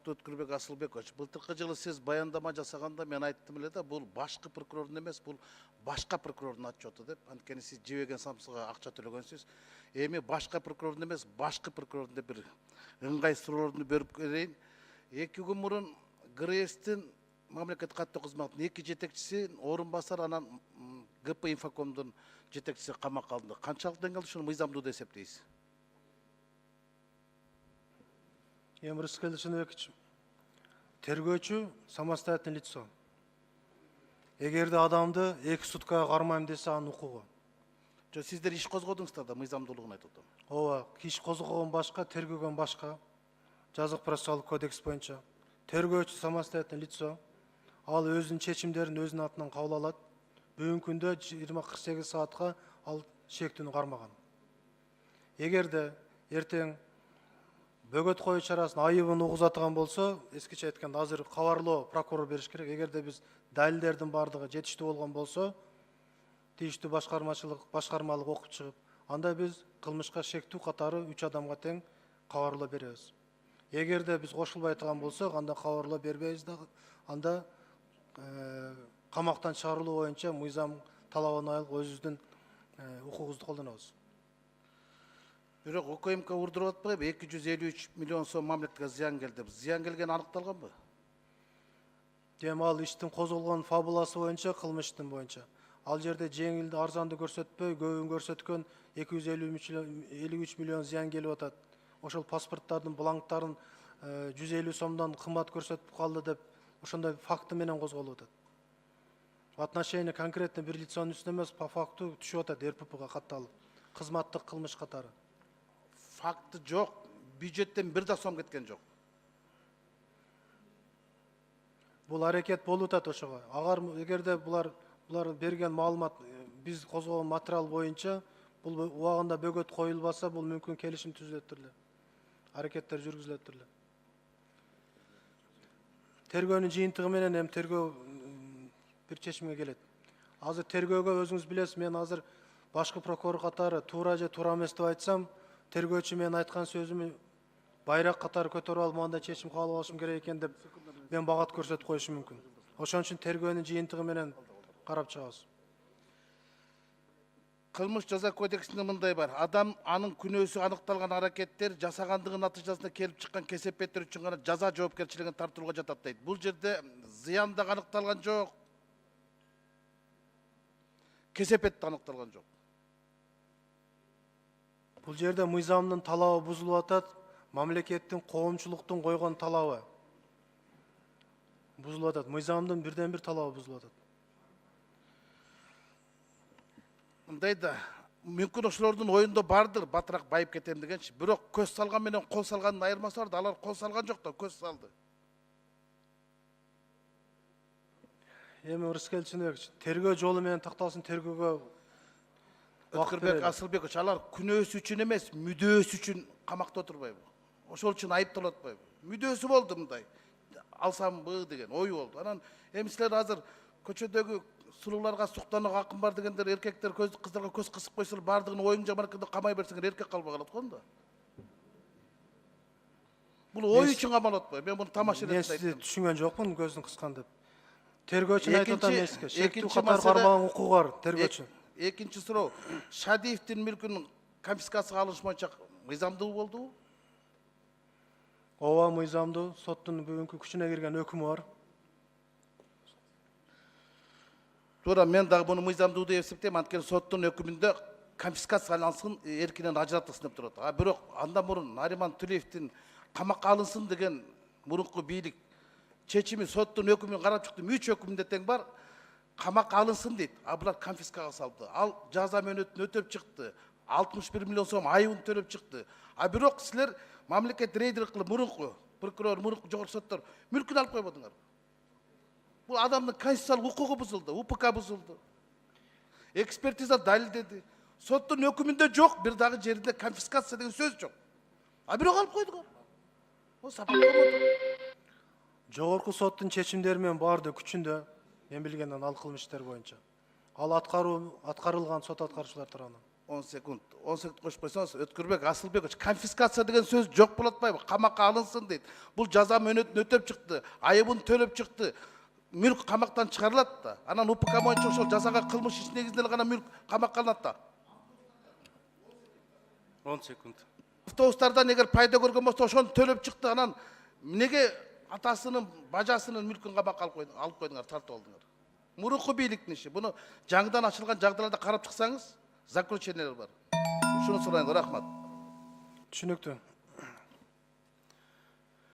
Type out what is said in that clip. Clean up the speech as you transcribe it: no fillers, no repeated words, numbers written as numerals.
урматтуу Өткүрбек Асылбекович, былтыркы жылы сиз баяндама жасаганда мен айттым эле да, бул башкы прокурордун эмес, бул башка прокурордун отчету деп. Анткени сиз жебеген самсыга акча төлөгөнсүз. Эми башка прокурордун эмес, башкы прокурордун деп бир ыңгай суроолорду берип берейин. 2 күн мурун ГРСтин мамлекеттик каттоо кызматынын 2 жетекчиси орун басар, анан ГП Инфокомдун жетекчиси камакка алынды. Канчалык деңгээлде ушуну мыйзамдуу деп эсептейсиз? Эмирскел Шыныбекович, тергөөчү самостоятельное лицо. Эгерде адамды 2 суткага кармайм десе, анын укугу. Жо, сиздер иш козгодуңуздар да, мыйзамдуулугун айтып атам. Ооба, иш козгогон башка, тергөгөн башка. Жазык процессуалдык кодекс боюнча. Тергөөчү самостоятельное лицо. Ал өзүнүн чечимдерин өзүнүн атынан кабыл алат. Бүгүнкү күндө 20-48 саатка ал шектүүнү кармаган. Эгерде эртең бөгөт коюу чарасын айыбын угузатган болсо, эскиче айтканда азыр кабарлоо прокурор бериш керек. Эгерде биз далилдердин бардыгы жетиштүү болгон болсо, тийиштүү башкармалык окуп чыгып, анда биз кылмышка шектүү катары 3 адамга тең кабарлоо беребиз. Эгерде биз кошулбай турган болсок, анда кабарлоо бербейбиз дагы. Анда камактан чыгарылуу боюнча мыйзам талабына айылып өзүбүздүн укугубузду колдонобуз. Бирок УКМК урдуруп атпайбы? 253 миллион сом мамлекетке зыян келди. Зыян келгени аныкталганбы? Дем ал иштин козголгон фабуласы боюнча, кылмыштын боюнча. Ал жерде жеңилди, арзанды көрсөтпөй, көбүн көрсөткөн 253 миллион зыян келип атат. Ошол паспорттардын бланктарын 150 сомдон кымбат көрсөтүп калды деп, ошондой факты менен козголуп атат. В отношении конкретно бир лицонун үстүнө эмес, по факту түшүп атат РППга катталып. Кызматтык кылмыш катары. Факты жок, бюджеттен бир да сом кеткен жок. Бул аракет болуп атат ошого. Агар эгерде булар берген маалымат, биз козгогон материал боюнча, бул убагында бөгөт коюлбаса, бул мүмкүн келишим түзүлөт эле. Аракеттер жүргүзүлөт эле. Тергөөнүн жыйынтыгы менен эми тергөө бир чечимге келет. Азыр тергөөгө өзүңүз билесиз, мен азыр башкы прокурор катары туура же туура эмес деп айтсам, тергөөчү мен айткан сөзүмү байрак катары көтөрүп алып, мындай чечим кабыл алышым керек экен деп мен багат көрсөтүп коюшум мүмкүн. Ошон үчүн тергөөнүн жыйынтыгы менен карап чыгабыз. Кылмыш жаза кодексинде мындай бар. Адам анын күнөөсү аныкталган аракеттер жасагандыгынын натыйжасында келип чыккан кесепеттер үчүн гана жаза жоопкерчилигине тартылууга жатат дейт. Бул жерде зыян да аныкталган жок. Кесепет да аныкталган жок. Бул жерде мыйзамдын талабы бузулуп атат, мамлекеттин коомчулуктун койгон талабы бузулуп атат. Мыйзамдын бирден бир талабы бузулуп атат. Мындай да, мүмкүн ошолордун оюнда бардыр, батыраак байып кетем дегенчи. Бирок көз салган менен кол салгандын айырмасы бар да, алар кол салган жок да, көз салды. Эми Рыскел Чыныбекович, тергөө жолу менен такталсын, тергөөгө Өткүрбек Асылбекович, алар күнөөсү үчүн эмес, мүдөөсү үчүн камакта отурбайбы? Ошол үчүн айыпталып атпайбы? Мүдөөсү болду мындай. Алсамбы деген ой болду. Анан эми силер азыр көчөдөгү сулууларга суктанууга акын бар дегендер, эркектер кыздарга көз кысып койсолор, бардыгын оюң жаманакында камай берсеңер, эркек калбай калат го да. Бул ой үчүн камалып атпайбы? Мен муну тамаша мен ретинде сизди айттым. түшүнгөн жокмун, көздүн кыскан деп. Тергөөчүн айтып атам эске. Шектүү экинчи катар маселе- кармаган укугу бар тергөөчү. Экинчи суроо, Шадиевдин мүлкүнүн конфискацияга алыныш боюнча мыйзамдуу болдубу? Ооба, мыйзамдуу, соттун бүгүнкү күчүнө кирген өкүмү бар. Туура, мен дагы буну мыйзамдуу деп эсептейм, анткени соттун өкүмүндө конфискациялансын, эркинен ажыратылсын деп турат. А бирок андан мурун Нариман Тулеевдин камакка алынсын деген мурунку бийлик чечими соттун өкүмүн карап чыктым, 3 өкүмүндө тең бар, камакка алынсын дейт. А булар конфискага салды. Ал жаза мөөнөтүн өтөп чыкты. 61 миллион сом айыбын төлөп чыкты. А бирок силер мамлекет рейдер кылып, мурунку прокурор, мурунку жогорку соттор мүлкүн алып койбодуңар. Бул адамдын конституциялык укугу бузулду, УПК бузулду. Экспертиза далилдеди. Соттун өкүмүндө жок, бир дагы жеринде конфискация деген сөз жок. А бирок алып койдуңар. О сапаттабады. Жогорку соттун чечимдери менен барды күчүндө, мен билгенден ал кылмыш иштер боюнча. Ал аткарылган сот аткаруучулар тарабынан. 10 секунд қосып қойсаңыз, Өткірбек Асылбекович, конфискация деген сөз жоқ болады ма? Қамаққа алынсын дейді. Бұл жаза мөөнөтүн өтөп чыкты, айыбын төлөп чыкты. Мүлк қамақтан шығарылады да. Анан УПК боюнча ошол жазаға кылмыш иш негизинде гана мүлк камакка алынат да. 10 секунд. Автобустардан эгер пайда көргөн болсо ошону төлөп чыкты. Анан неге атасынын, бажасынын мүлкүн камакка алып койдуңар, тартып алдыңар? Мурунку бийликтин иши. Буну жаңыдан ачылган жагдайларда карап чыксаңыз, заключениелер бар. Ушуну сурайын, рахмат. Түшүнүктүү.